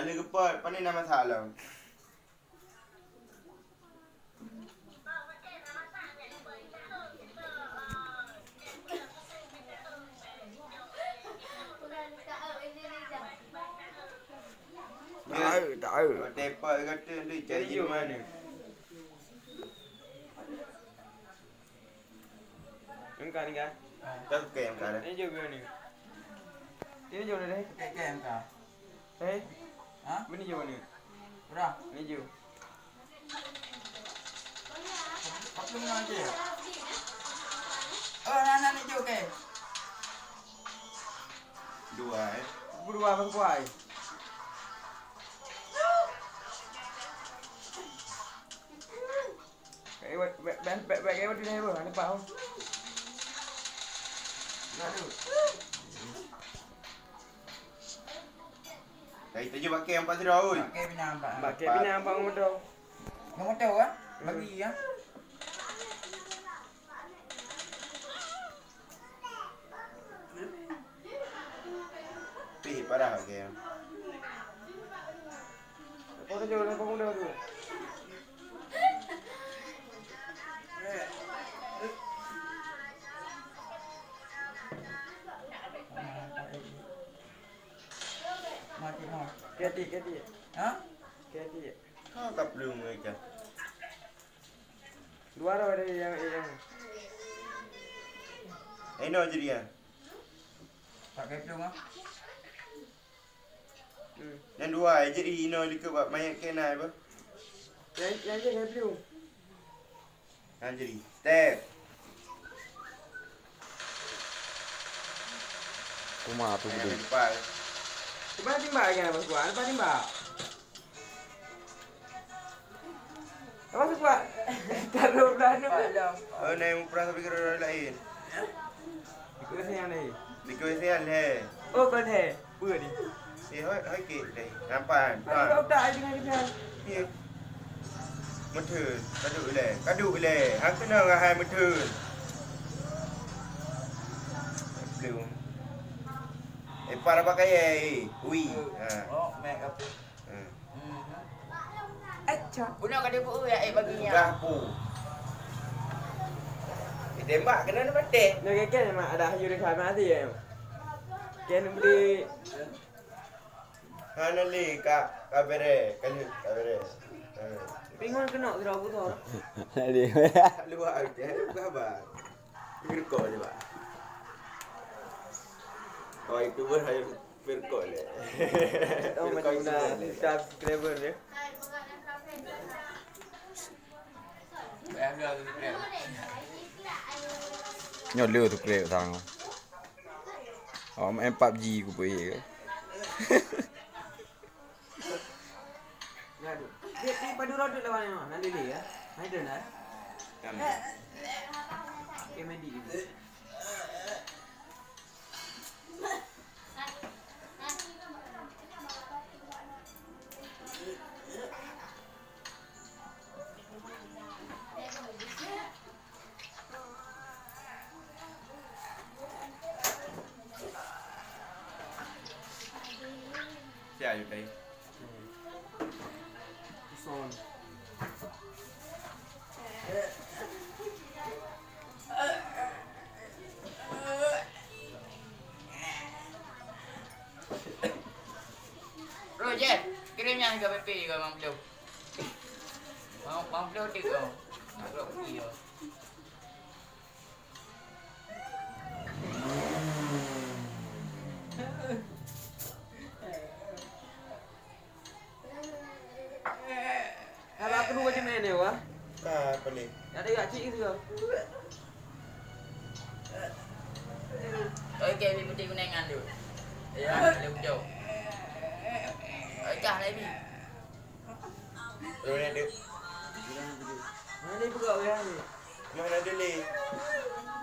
ada kepot, pandai nak masak lah. Tak ada. Tepat kata tu cari mana. Engkau ni kan? Tak suka yang kau dah. Ini juga ni. Ini juga ni. Kek engkau. Eh? Ha? Ini juga ni. Berah. Ini juga. Apa nak je? Oh, nak ni je okey. Dua Berdua apa kuai? Kayak apa dia apa? Nampak oh. Nak tu. Kita je pakai yang 4 oi. Pakai pinang nampak. Pakai pinang nampak motor. Nombor tahu kan? Bagi ya. Parah pakai yang. Kau tu jual apa muda tu? Mati mau. Keti. Ha? Keti. Kau tak perlu mereka. Dua orang ada yang. Eno je dia. Pakai pelung ah. Yang dua je Eno dekat buat mayat kenal apa? Yang je yang blue. Jadi. Step. Rumah tu betul. Depan. Lepas timbak kan apa kuat? Lepas timbak. Apa kuat? Taruh belakang. Alam. Oh, naik mupras tapi kira orang lain. Ikut saya ni. Dikau sial he. Oh kau ni. Buat ni. Hoi ke deh. Nampak? Kau tak dengan dia. Ya. Metun. Kaduk le. Hang kena ngahai metun. Belum. Para pakai ui. Ha. Oh, mek apa? Acha. Guna kat dia pun ya baginya. Gapo. Tembak kena nak mati. Nak kan mak ada hayu dekat mati ya. Kan beli Hana li ka kabere. pingon kena kira aku tu. Dia. Luar je. Khabar. Pirko je pak. Oh itu pun harus pirko le. Oh macam dah subscriber dia. Ada tu krem. Nyoleh tu krep sang. Main PUBG ku boleh ke? Gaduh. Dia padu rodot lawan ni nanti dia ya. Ada nak. Komedi gitu. Siapa you tay? Son. Roger, kirimnya ke PP ke Mang Pelu. Mang Pelu tik kau. Nak keluar pergi kau. Apa aku macam mana wah? Apa ni? Ada kat cik tu. Okey, ni putih kuningan tu. Ya, boleh hujau. Cah lagi. Mana ada? Mana dia buka weh ni? Mana ada le?